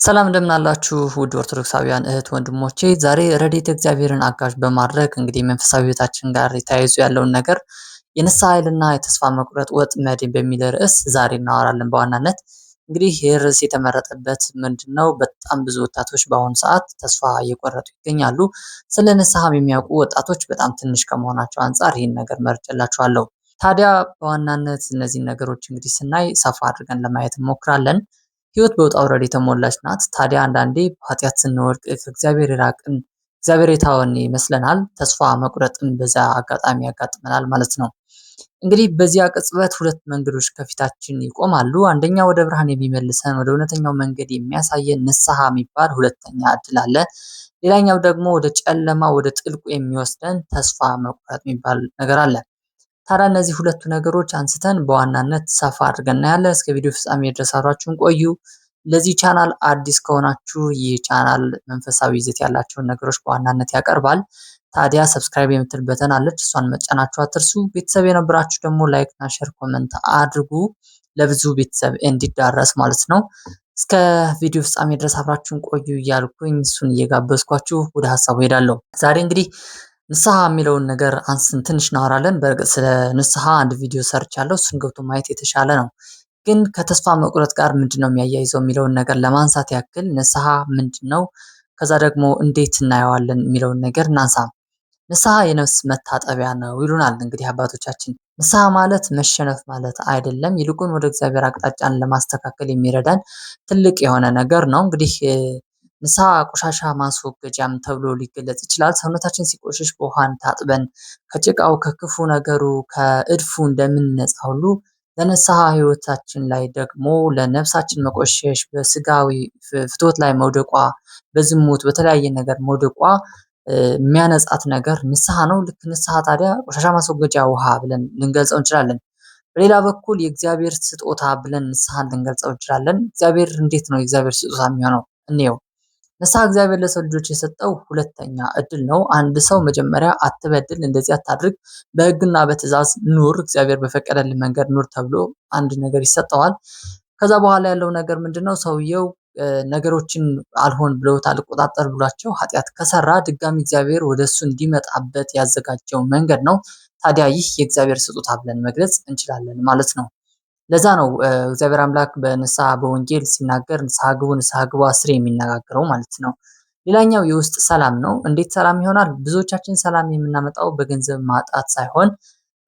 ሰላም እንደምን አላችሁ ውድ ኦርቶዶክሳውያን እህት ወንድሞቼ፣ ዛሬ ረድኤተ እግዚአብሔርን አጋዥ በማድረግ እንግዲህ መንፈሳዊ ሕይወታችን ጋር ተያይዞ ያለውን ነገር የንስሐ ኃይልና የተስፋ መቁረጥ ወጥመድ በሚል ርዕስ ዛሬ እናወራለን። በዋናነት እንግዲህ ይህ ርዕስ የተመረጠበት ምንድነው? በጣም ብዙ ወጣቶች በአሁኑ ሰዓት ተስፋ እየቆረጡ ይገኛሉ። ስለ ንስሐም የሚያውቁ ወጣቶች በጣም ትንሽ ከመሆናቸው አንጻር ይህን ነገር መርጬላችኋለሁ። ታዲያ በዋናነት እነዚህን ነገሮች እንግዲህ ስናይ ሰፋ አድርገን ለማየት እንሞክራለን። ህይወት በውጣ ውረድ የተሞላች ናት። ታዲያ አንዳንዴ በኃጢአት ስንወድቅ ከእግዚአብሔር የራቅን እግዚአብሔር የተወን ይመስለናል። ተስፋ መቁረጥም በዛ አጋጣሚ ያጋጥመናል ማለት ነው። እንግዲህ በዚያ ቅጽበት ሁለት መንገዶች ከፊታችን ይቆማሉ። አንደኛ ወደ ብርሃን የሚመልሰን ወደ እውነተኛው መንገድ የሚያሳየን ንስሐ የሚባል ሁለተኛ እድል አለ። ሌላኛው ደግሞ ወደ ጨለማ ወደ ጥልቁ የሚወስደን ተስፋ መቁረጥ የሚባል ነገር አለ። ታዲያ እነዚህ ሁለቱ ነገሮች አንስተን በዋናነት ሰፋ አድርገን እናያለን። እስከ ቪዲዮ ፍጻሜ ድረስ አብራችሁን ቆዩ። ለዚህ ቻናል አዲስ ከሆናችሁ ይህ ቻናል መንፈሳዊ ይዘት ያላቸውን ነገሮች በዋናነት ያቀርባል። ታዲያ ሰብስክራይብ የምትል በተን አለች፣ እሷን መጫናችሁ አትርሱ። ቤተሰብ የነበራችሁ ደግሞ ላይክ እና ሼር ኮመንት አድርጉ፣ ለብዙ ቤተሰብ እንዲዳረስ ማለት ነው። እስከ ቪዲዮ ፍጻሜ ድረስ አብራችሁን ቆዩ እያልኩኝ እሱን እየጋበዝኳችሁ ወደ ሀሳቡ ሄዳለሁ። ዛሬ እንግዲህ ንስሐ የሚለውን ነገር አንስን ትንሽ እናወራለን። በእርግጥ ስለ ንስሐ አንድ ቪዲዮ ሰርቻለሁ፣ እሱን ገብቶ ማየት የተሻለ ነው። ግን ከተስፋ መቁረጥ ጋር ምንድነው የሚያያይዘው የሚለውን ነገር ለማንሳት ያክል ንስሐ ምንድነው፣ ከዛ ደግሞ እንዴት እናየዋለን የሚለውን ነገር እናንሳ። ንስሐ የነፍስ መታጠቢያ ነው ይሉናል እንግዲህ አባቶቻችን። ንስሐ ማለት መሸነፍ ማለት አይደለም፣ ይልቁን ወደ እግዚአብሔር አቅጣጫን ለማስተካከል የሚረዳን ትልቅ የሆነ ነገር ነው። እንግዲህ ንስሐ ቆሻሻ ማስወገጃም ተብሎ ሊገለጽ ይችላል። ሰውነታችን ሲቆሽሽ በውሃን ታጥበን ከጭቃው ከክፉ ነገሩ ከእድፉ እንደምንነጻ ሁሉ ለንስሐ ህይወታችን ላይ ደግሞ ለነፍሳችን መቆሸሽ በስጋዊ ፍትወት ላይ መውደቋ በዝሙት በተለያየ ነገር መውደቋ የሚያነጻት ነገር ንስሐ ነው። ልክ ንስሐ ታዲያ ቆሻሻ ማስወገጃ ውሃ ብለን ልንገልጸው እንችላለን። በሌላ በኩል የእግዚአብሔር ስጦታ ብለን ንስሐን ልንገልጸው እንችላለን። እግዚአብሔር እንዴት ነው የእግዚአብሔር ስጦታ የሚሆነው? እንየው። ንስሐ እግዚአብሔር ለሰው ልጆች የሰጠው ሁለተኛ እድል ነው። አንድ ሰው መጀመሪያ አትበድል፣ እንደዚህ አታድርግ፣ በህግና በትእዛዝ ኑር፣ እግዚአብሔር በፈቀደልን መንገድ ኑር ተብሎ አንድ ነገር ይሰጠዋል። ከዛ በኋላ ያለው ነገር ምንድነው? ሰውየው ነገሮችን አልሆን ብለውት አልቆጣጠር ብሏቸው ኃጢአት ከሰራ ድጋሚ እግዚአብሔር ወደሱ እንዲመጣበት ያዘጋጀው መንገድ ነው። ታዲያ ይህ የእግዚአብሔር ስጦታ ብለን መግለጽ እንችላለን ማለት ነው። ለዛ ነው እግዚአብሔር አምላክ በንስሐ በወንጌል ሲናገር ንስሐ ግቡ አስሬ የሚነጋገረው ማለት ነው። ሌላኛው የውስጥ ሰላም ነው። እንዴት ሰላም ይሆናል? ብዙዎቻችን ሰላም የምናመጣው በገንዘብ ማጣት ሳይሆን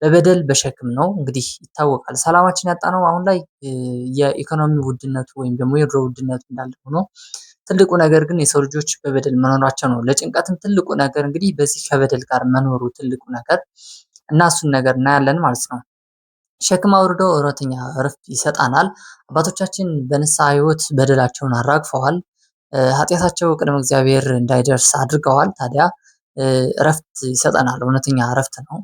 በበደል በሸክም ነው። እንግዲህ ይታወቃል ሰላማችን ያጣነው አሁን ላይ የኢኮኖሚ ውድነቱ ወይም ደግሞ የኑሮ ውድነቱ እንዳለ ሆኖ ትልቁ ነገር ግን የሰው ልጆች በበደል መኖራቸው ነው። ለጭንቀትም ትልቁ ነገር እንግዲህ በዚህ ከበደል ጋር መኖሩ ትልቁ ነገር እና እሱን ነገር እናያለን ማለት ነው። ሸክም አውርዶ እውነተኛ እረፍት ይሰጣናል። አባቶቻችን በንስሐ ሕይወት በደላቸውን አራግፈዋል። ኃጢአታቸው ቅድመ እግዚአብሔር እንዳይደርስ አድርገዋል። ታዲያ እረፍት ይሰጠናል፣ እውነተኛ እረፍት ነው።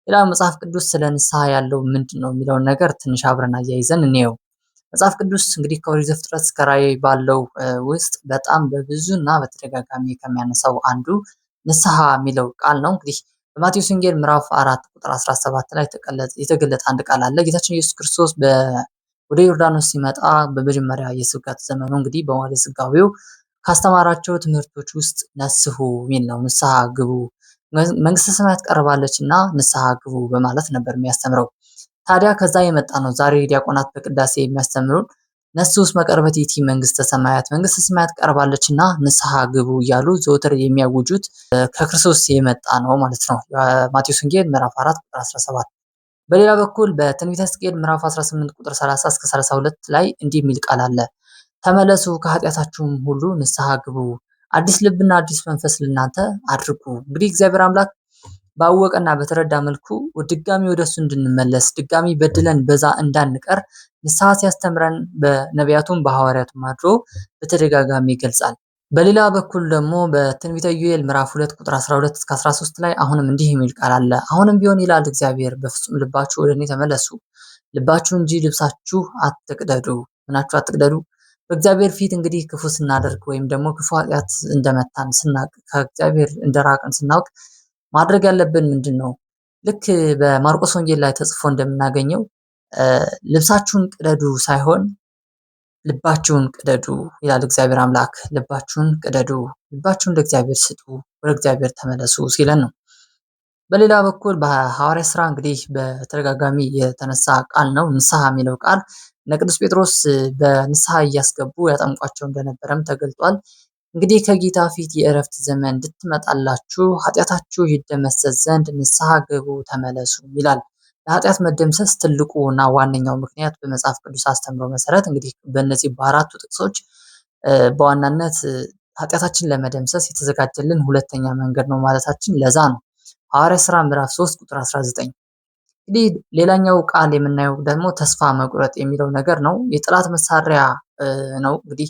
ሌላው መጽሐፍ ቅዱስ ስለ ንስሐ ያለው ምንድነው የሚለውን ነገር ትንሽ አብረን አያይዘን እንየው። መጽሐፍ ቅዱስ እንግዲህ ከኦሪት ዘፍጥረት እስከ ራዕይ ባለው ውስጥ በጣም በብዙ እና በተደጋጋሚ ከሚያነሳው አንዱ ንስሐ የሚለው ቃል ነው። እንግዲህ በማቴዎስ ወንጌል ምዕራፍ 4 ቁጥር 17 ላይ የተገለጠ አንድ ቃል አለ። ጌታችን ኢየሱስ ክርስቶስ ወደ ዮርዳኖስ ሲመጣ በመጀመሪያ የስብከት ዘመኑ እንግዲህ በመዋዕለ ሥጋዌው ካስተማራቸው ትምህርቶች ውስጥ ነስሑ የሚል ነው። ንስሐ ግቡ፣ መንግስተ ሰማያት ቀርባለችና ንስሐ ግቡ በማለት ነበር የሚያስተምረው። ታዲያ ከዛ የመጣ ነው ዛሬ ዲያቆናት በቅዳሴ የሚያስተምሩን ነስሑ እስመ ቀርበት ይእቲ መንግስተ ሰማያት፣ መንግስተ ሰማያት ቀርባለችና ንስሐ ግቡ እያሉ ዘወትር የሚያውጁት ከክርስቶስ የመጣ ነው ማለት ነው። ማቴዎስ ወንጌል ምዕራፍ 4 ቁጥር 17። በሌላ በኩል በትንቢተ ሕዝቅኤል ምዕራፍ 18 ቁጥር 30 እስከ 32 ላይ እንዲህ የሚል ቃል አለ። ተመለሱ ከኃጢአታችሁም ሁሉ ንስሐ ግቡ፣ አዲስ ልብና አዲስ መንፈስ ለእናንተ አድርጉ። እንግዲህ እግዚአብሔር አምላክ ባወቀና በተረዳ መልኩ ድጋሚ ወደሱ እንድንመለስ ድጋሚ በድለን በዛ እንዳንቀር ንስሐ ሲያስተምረን በነቢያቱም በሐዋርያቱም አድሮ በተደጋጋሚ ይገልጻል። በሌላ በኩል ደግሞ በትንቢተ ኢዩኤል ምዕራፍ 2 ቁጥር 12 እስከ 13 ላይ አሁንም እንዲህ የሚል ቃል አለ። አሁንም ቢሆን ይላል እግዚአብሔር በፍጹም ልባችሁ ወደ እኔ ተመለሱ፣ ልባችሁ እንጂ ልብሳችሁ አትቅደዱ። ምናችሁ አትቅደዱ? በእግዚአብሔር ፊት እንግዲህ ክፉ ስናደርግ ወይም ደግሞ ክፉ ኃጢአት እንደመታን ስናውቅ ከእግዚአብሔር እንደራቅን ስናውቅ ማድረግ ያለብን ምንድን ነው? ልክ በማርቆስ ወንጌል ላይ ተጽፎ እንደምናገኘው ልብሳችሁን ቅደዱ ሳይሆን ልባችሁን ቅደዱ ይላል እግዚአብሔር አምላክ። ልባችሁን ቅደዱ፣ ልባችሁን ለእግዚአብሔር ስጡ፣ ወደ እግዚአብሔር ተመለሱ ሲለን ነው። በሌላ በኩል በሐዋርያ ስራ እንግዲህ በተደጋጋሚ የተነሳ ቃል ነው ንስሐ የሚለው ቃል። እነ ቅዱስ ጴጥሮስ በንስሐ እያስገቡ ያጠምቋቸው እንደነበረም ተገልጧል። እንግዲህ ከጌታ ፊት የእረፍት ዘመን እንድትመጣላችሁ ኃጢአታችሁ ይደመሰስ ዘንድ ንስሐ ግቡ ተመለሱ ይላል። ለኃጢአት መደምሰስ ትልቁ እና ዋነኛው ምክንያት በመጽሐፍ ቅዱስ አስተምሮ መሰረት እንግዲህ በእነዚህ በአራቱ ጥቅሶች በዋናነት ኃጢአታችን ለመደምሰስ የተዘጋጀልን ሁለተኛ መንገድ ነው ማለታችን ለዛ ነው። ሐዋርያት ሥራ ምዕራፍ 3 ቁጥር 19። እንግዲህ ሌላኛው ቃል የምናየው ደግሞ ተስፋ መቁረጥ የሚለው ነገር ነው። የጠላት መሳሪያ ነው። እንግዲህ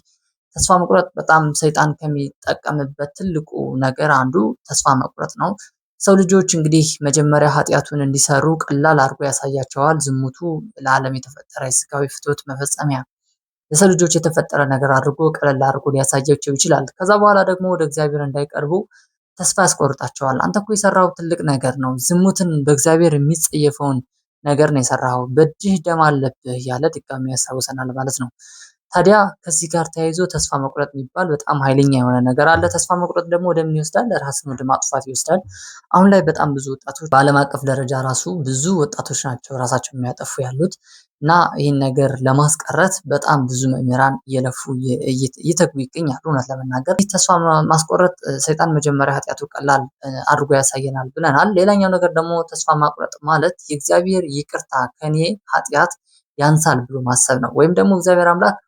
ተስፋ መቁረጥ በጣም ሰይጣን ከሚጠቀምበት ትልቁ ነገር አንዱ ተስፋ መቁረጥ ነው። ሰው ልጆች እንግዲህ መጀመሪያ ኃጢአቱን እንዲሰሩ ቀላል አድርጎ ያሳያቸዋል። ዝሙቱ ለዓለም የተፈጠረ የስጋዊ ፍትወት መፈጸሚያ ለሰው ልጆች የተፈጠረ ነገር አድርጎ ቀለል አድርጎ ሊያሳያቸው ይችላል። ከዛ በኋላ ደግሞ ወደ እግዚአብሔር እንዳይቀርቡ ተስፋ ያስቆርጣቸዋል። አንተ እኮ የሰራው ትልቅ ነገር ነው፣ ዝሙትን በእግዚአብሔር የሚጸየፈውን ነገር ነው የሰራው፣ በእጅህ ደም አለብህ እያለ ድጋሚ ያስታውሰናል ማለት ነው። ታዲያ ከዚህ ጋር ተያይዞ ተስፋ መቁረጥ የሚባል በጣም ኃይለኛ የሆነ ነገር አለ። ተስፋ መቁረጥ ደግሞ ወደምን ይወስዳል? ራስን ወደ ማጥፋት ይወስዳል። አሁን ላይ በጣም ብዙ ወጣቶች በዓለም አቀፍ ደረጃ ራሱ ብዙ ወጣቶች ናቸው ራሳቸውን የሚያጠፉ ያሉት እና ይህን ነገር ለማስቀረት በጣም ብዙ መምህራን እየለፉ እየተጉ ይገኛሉ። እውነት ለመናገር ይህ ተስፋ ማስቆረጥ ሰይጣን መጀመሪያ ኃጢአቱ ቀላል አድርጎ ያሳየናል ብለናል። ሌላኛው ነገር ደግሞ ተስፋ ማቁረጥ ማለት የእግዚአብሔር ይቅርታ ከኔ ኃጢአት ያንሳል ብሎ ማሰብ ነው። ወይም ደግሞ እግዚአብሔር አምላክ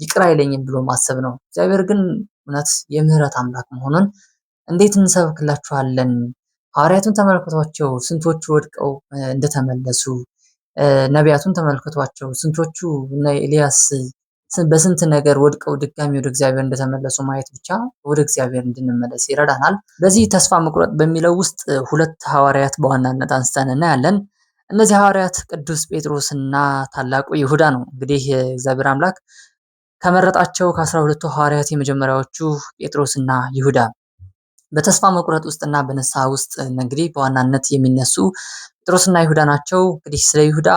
ይቅር አይለኝም ብሎ ማሰብ ነው። እግዚአብሔር ግን እውነት የምህረት አምላክ መሆኑን እንዴት እንሰብክላችኋለን? ሐዋርያቱን ተመልከቷቸው፣ ስንቶቹ ወድቀው እንደተመለሱ። ነቢያቱን ተመልከቷቸው፣ ስንቶቹ እነ ኤልያስ በስንት ነገር ወድቀው ድጋሚ ወደ እግዚአብሔር እንደተመለሱ ማየት ብቻ ወደ እግዚአብሔር እንድንመለስ ይረዳናል። በዚህ ተስፋ መቁረጥ በሚለው ውስጥ ሁለት ሐዋርያት በዋናነት አንስተን እናያለን። እነዚህ ሐዋርያት ቅዱስ ጴጥሮስና ታላቁ ይሁዳ ነው። እንግዲህ እግዚአብሔር አምላክ ከመረጣቸው ከ12ቱ ሐዋርያት የመጀመሪያዎቹ ጴጥሮስና ይሁዳ በተስፋ መቁረጥ ውስጥና በንስሐ ውስጥ እንግዲህ በዋናነት የሚነሱ ጴጥሮስና ይሁዳ ናቸው። እንግዲህ ስለ ይሁዳ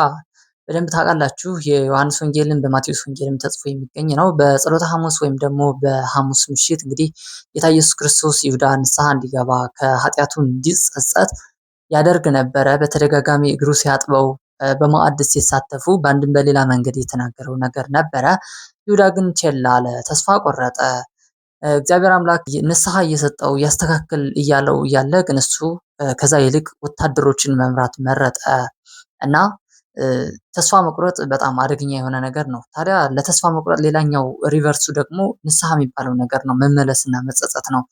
በደንብ ታውቃላችሁ። የዮሐንስ ወንጌልን በማቴዎስ ወንጌልም ተጽፎ የሚገኝ ነው። በጸሎተ ሐሙስ ወይም ደግሞ በሐሙስ ምሽት እንግዲህ ጌታ ኢየሱስ ክርስቶስ ይሁዳ ንስሐ እንዲገባ ከኃጢአቱ እንዲጸጸት ያደርግ ነበረ። በተደጋጋሚ እግሩ ሲያጥበው በማዕድ ሲሳተፉ በአንድም በሌላ መንገድ የተናገረው ነገር ነበረ። ይሁዳ ግን ቸል አለ፣ ተስፋ ቆረጠ። እግዚአብሔር አምላክ ንስሐ እየሰጠው ያስተካክል እያለው እያለ ግን እሱ ከዛ ይልቅ ወታደሮችን መምራት መረጠ እና ተስፋ መቁረጥ በጣም አደገኛ የሆነ ነገር ነው። ታዲያ ለተስፋ መቁረጥ ሌላኛው ሪቨርሱ ደግሞ ንስሐ የሚባለው ነገር ነው፣ መመለስና መጸጸት ነው።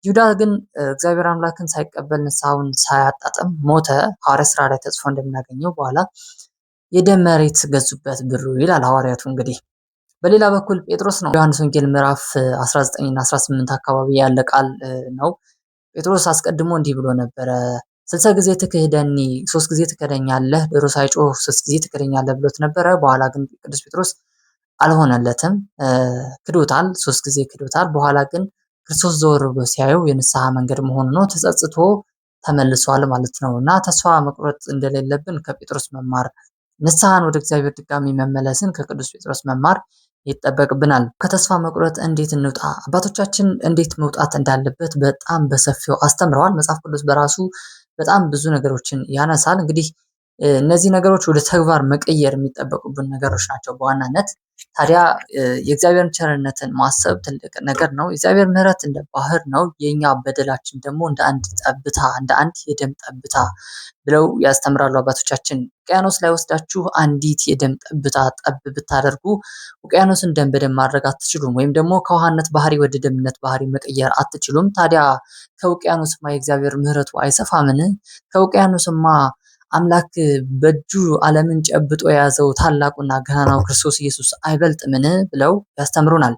ይሁዳ ግን እግዚአብሔር አምላክን ሳይቀበል ንስሐውን ሳያጣጥም ሞተ። ሐዋርያት ሥራ ላይ ተጽፎ እንደምናገኘው በኋላ የደም መሬት ገዙበት ብሩ ይላል ሐዋርያቱ እንግዲህ። በሌላ በኩል ጴጥሮስ ነው። ዮሐንስ ወንጌል ምዕራፍ 19 እና 18 አካባቢ ያለ ቃል ነው። ጴጥሮስ አስቀድሞ እንዲህ ብሎ ነበረ፣ 60 ጊዜ ትክህደኒ፣ 3 ጊዜ ትክደኛለህ፣ ዶሮ ሳይጮህ 3 ጊዜ ትክደኛለህ ብሎት ነበረ። በኋላ ግን ቅዱስ ጴጥሮስ አልሆነለትም፣ ክዶታል፣ 3 ጊዜ ክዶታል። በኋላ ግን ክርስቶስ ዘወር ብሎ ሲያየው የንስሐ መንገድ መሆኑ ነው፣ ተጸጽቶ ተመልሷል ማለት ነው። እና ተስፋ መቁረጥ እንደሌለብን ከጴጥሮስ መማር፣ ንስሐን ወደ እግዚአብሔር ድጋሚ መመለስን ከቅዱስ ጴጥሮስ መማር ይጠበቅብናል። ከተስፋ መቁረጥ እንዴት እንውጣ? አባቶቻችን እንዴት መውጣት እንዳለበት በጣም በሰፊው አስተምረዋል። መጽሐፍ ቅዱስ በራሱ በጣም ብዙ ነገሮችን ያነሳል። እንግዲህ እነዚህ ነገሮች ወደ ተግባር መቀየር የሚጠበቁብን ነገሮች ናቸው በዋናነት። ታዲያ የእግዚአብሔርን ቸርነትን ማሰብ ትልቅ ነገር ነው። የእግዚአብሔር ምሕረት እንደ ባህር ነው፣ የኛ በደላችን ደግሞ እንደ አንድ ጠብታ፣ እንደ አንድ የደም ጠብታ ብለው ያስተምራሉ አባቶቻችን። ውቅያኖስ ላይ ወስዳችሁ አንዲት የደም ጠብታ ጠብ ብታደርጉ ውቅያኖስን ደም በደም ማድረግ አትችሉም፣ ወይም ደግሞ ከውሃነት ባህሪ ወደ ደምነት ባህሪ መቀየር አትችሉም። ታዲያ ከውቅያኖስማ የእግዚአብሔር ምሕረቱ አይሰፋምን? ከውቅያኖስማ አምላክ በእጁ ዓለምን ጨብጦ የያዘው ታላቁና ገናናው ክርስቶስ ኢየሱስ አይበልጥምን? ብለው ያስተምሩናል።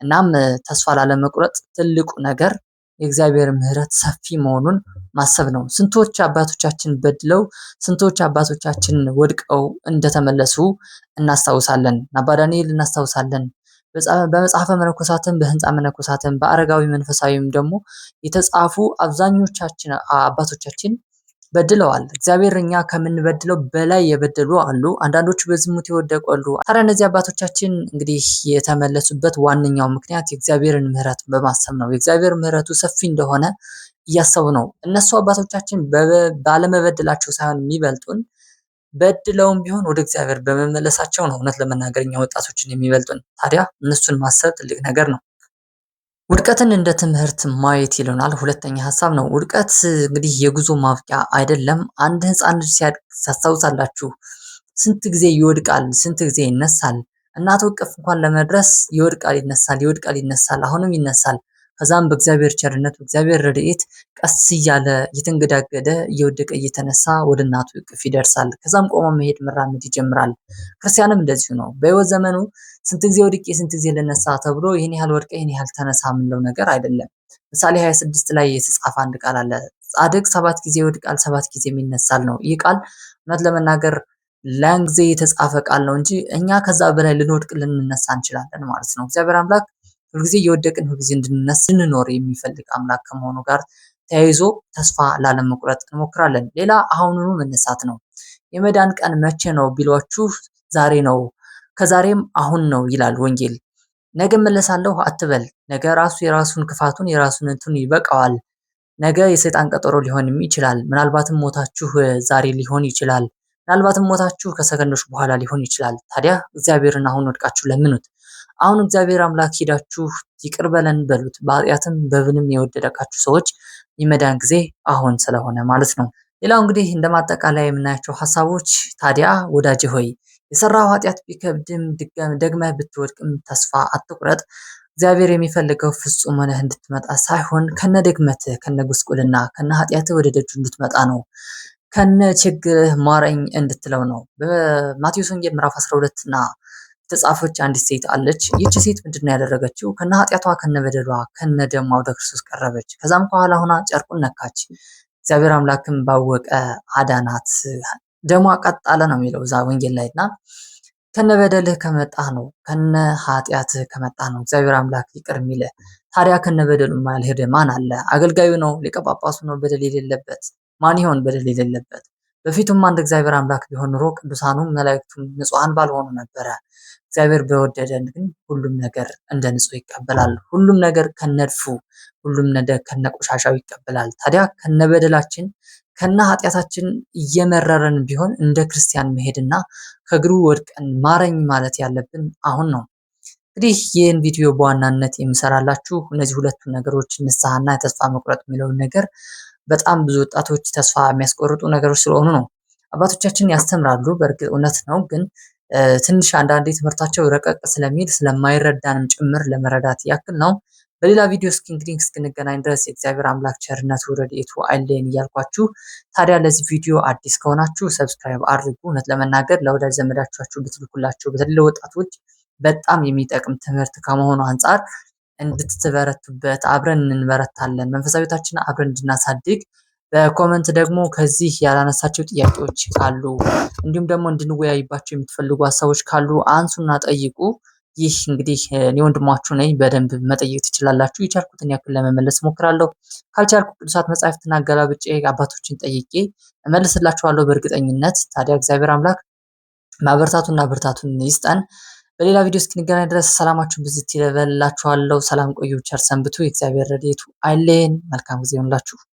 እናም ተስፋ ላለመቁረጥ ትልቁ ነገር የእግዚአብሔር ምሕረት ሰፊ መሆኑን ማሰብ ነው። ስንቶች አባቶቻችን በድለው፣ ስንቶች አባቶቻችን ወድቀው እንደተመለሱ እናስታውሳለን። አባ ዳንኤል እናስታውሳለን። በመጽሐፈ መነኮሳትም በህንፃ መነኮሳትም በአረጋዊ መንፈሳዊም ደግሞ የተጻፉ አብዛኞቻችን አባቶቻችን በድለዋል። እግዚአብሔር እኛ ከምንበድለው በላይ የበደሉ አሉ። አንዳንዶቹ በዝሙት የወደቁ አሉ። ታዲያ እነዚህ አባቶቻችን እንግዲህ የተመለሱበት ዋነኛው ምክንያት የእግዚአብሔርን ምሕረት በማሰብ ነው። የእግዚአብሔር ምሕረቱ ሰፊ እንደሆነ እያሰቡ ነው። እነሱ አባቶቻችን ባለመበደላቸው ሳይሆን የሚበልጡን በድለውም ቢሆን ወደ እግዚአብሔር በመመለሳቸው ነው። እውነት ለመናገር እኛ ወጣቶችን የሚበልጡን። ታዲያ እነሱን ማሰብ ትልቅ ነገር ነው። ውድቀትን እንደ ትምህርት ማየት ይሉናል። ሁለተኛ ሀሳብ ነው። ውድቀት እንግዲህ የጉዞ ማብቂያ አይደለም። አንድ ህፃን ልጅ ሲያድግ ታስታውሳላችሁ። ስንት ጊዜ ይወድቃል፣ ስንት ጊዜ ይነሳል። እናቱ እቅፍ እንኳን ለመድረስ ይወድቃል፣ ይነሳል፣ ይወድቃል፣ ይነሳል፣ አሁንም ይነሳል። ከዛም በእግዚአብሔር ቸርነት በእግዚአብሔር ረድኤት ቀስ እያለ እየተንገዳገደ እየወደቀ እየተነሳ ወደ እናቱ እቅፍ ይደርሳል። ከዛም ቆሞ መሄድ መራመድ ይጀምራል። ክርስቲያንም እንደዚሁ ነው። በህይወት ዘመኑ ስንት ጊዜ ወድቄ ስንት ጊዜ ልነሳ ተብሎ ይህን ያህል ወድቀ ይህን ያህል ተነሳ የምንለው ነገር አይደለም። ምሳሌ 26 ላይ የተጻፈ አንድ ቃል አለ። ጻድቅ 7 ጊዜ ይወድቃል 7 ጊዜ ይነሳል ነው። ይህ ቃል እውነት ለመናገር ያን ጊዜ የተጻፈ ቃል ነው እንጂ እኛ ከዛ በላይ ልንወድቅ ልንነሳ እንችላለን ማለት ነው። እግዚአብሔር አምላክ ሁልጊዜ እየወደቅን ሁልጊዜ እንድንነሳ እንኖር የሚፈልግ አምላክ ከመሆኑ ጋር ተያይዞ ተስፋ ላለመቁረጥ እንሞክራለን። ሌላ አሁኑኑ መነሳት ነው። የመዳን ቀን መቼ ነው ቢሏችሁ ዛሬ ነው፣ ከዛሬም አሁን ነው ይላል ወንጌል። ነገ መለሳለሁ አትበል። ነገ ራሱ የራሱን ክፋቱን የራሱን እንትን ይበቃዋል። ነገ የሰይጣን ቀጠሮ ሊሆንም ይችላል። ምናልባትም ሞታችሁ ዛሬ ሊሆን ይችላል። ምናልባትም ሞታችሁ ከሰከንዶች በኋላ ሊሆን ይችላል። ታዲያ እግዚአብሔርን አሁን ወድቃችሁ ለምኑት። አሁን እግዚአብሔር አምላክ ሄዳችሁ ይቅር በለን በሉት። በኃጢአትም በብንም የወደቃችሁ ሰዎች የመዳን ጊዜ አሁን ስለሆነ ማለት ነው። ሌላው እንግዲህ እንደማጠቃለያ የምናያቸው ሀሳቦች ታዲያ ወዳጅ ሆይ የሰራው ኃጢአት ቢከብድም ደግመህ ብትወድቅም ተስፋ አትቁረጥ። እግዚአብሔር የሚፈልገው ፍጹም ሆነህ እንድትመጣ ሳይሆን ከነ ድክመትህ ከነ ጉስቁልና ከነ ኃጢአትህ ወደ ደጁ እንድትመጣ ነው። ከነ ችግርህ ማረኝ እንድትለው ነው። በማቴዎስ ወንጌል ምዕራፍ 12 እና የተጻፈች አንዲት ሴት አለች። ይህች ሴት ምንድነው ያደረገችው? ከነ ኃጢአቷ ከነ በደሏ ከነ ደሟ ወደ ክርስቶስ ቀረበች። ከዛም ከኋላ ሆና ጨርቁን ነካች። እግዚአብሔር አምላክም ባወቀ አዳናት። ደሟ ቀጥ አለ ነው የሚለው እዛ ወንጌል ላይ እና ከነ በደልህ ከመጣህ ነው ከነ ኃጢአትህ ከመጣህ ነው እግዚአብሔር አምላክ ይቅር የሚልህ። ታዲያ ከነ በደሉ ማልሄድ ማን አለ? አገልጋዩ ነው? ሊቀ ጳጳሱ ነው በደል የሌለበት? ማን ይሆን በደል የሌለበት? በፊቱም አንድ እግዚአብሔር አምላክ ቢሆን ኑሮ ቅዱሳኑም መላእክቱም ንጹሐን ባልሆኑ ነበረ። እግዚአብሔር በወደደን ግን ሁሉም ነገር እንደ ንጹህ ይቀበላል። ሁሉም ነገር ከነድፉ ሁሉም ነገር ከነቆሻሻው ይቀበላል። ታዲያ ከነበደላችን ከነ ኃጢአታችን እየመረረን ቢሆን እንደ ክርስቲያን መሄድና ከእግሩ ወድቀን ማረኝ ማለት ያለብን አሁን ነው። እንግዲህ ይህን ቪዲዮ በዋናነት የምሰራላችሁ እነዚህ ሁለቱ ነገሮች ንስሐና የተስፋ መቁረጥ የሚለውን ነገር በጣም ብዙ ወጣቶች ተስፋ የሚያስቆርጡ ነገሮች ስለሆኑ ነው። አባቶቻችን ያስተምራሉ፣ በእርግጥ እውነት ነው። ግን ትንሽ አንዳንዴ ትምህርታቸው ረቀቅ ስለሚል ስለማይረዳንም ጭምር ለመረዳት ያክል ነው። በሌላ ቪዲዮ እስክንገናኝ ድረስ የእግዚአብሔር አምላክ ቸርነቱ ረድኤቱ አይለየን እያልኳችሁ ታዲያ ለዚህ ቪዲዮ አዲስ ከሆናችሁ ሰብስክራይብ አድርጉ። እውነት ለመናገር ለወዳጅ ዘመዳችሁ ብትልኩላቸው በተለይ ወጣቶች በጣም የሚጠቅም ትምህርት ከመሆኑ አንጻር እንድትበረቱበት አብረን እንበረታለን። መንፈሳዊታችንን አብረን እንድናሳድግ በኮመንት ደግሞ ከዚህ ያላነሳቸው ጥያቄዎች ካሉ እንዲሁም ደግሞ እንድንወያይባቸው የምትፈልጉ ሀሳቦች ካሉ አንሱና ጠይቁ። ይህ እንግዲህ እኔ ወንድማችሁ ነኝ። በደንብ መጠየቅ ትችላላችሁ። የቻልኩትን ያክል ለመመለስ ሞክራለሁ። ካልቻልኩ ቅዱሳት መጻሕፍትን አገላብጬ አባቶችን ጠይቄ እመልስላችኋለሁ በእርግጠኝነት። ታዲያ እግዚአብሔር አምላክ ማበርታቱና ብርታቱን ይስጠን። በሌላ ቪዲዮ እስክንገናኝ ድረስ ሰላማችሁ ብዝት ይበላችኋለሁ። ሰላም ቆዩ። ቸር ሰንብቱ። የእግዚአብሔር ረድኤቱ አይለየን። መልካም ጊዜ ይሁንላችሁ።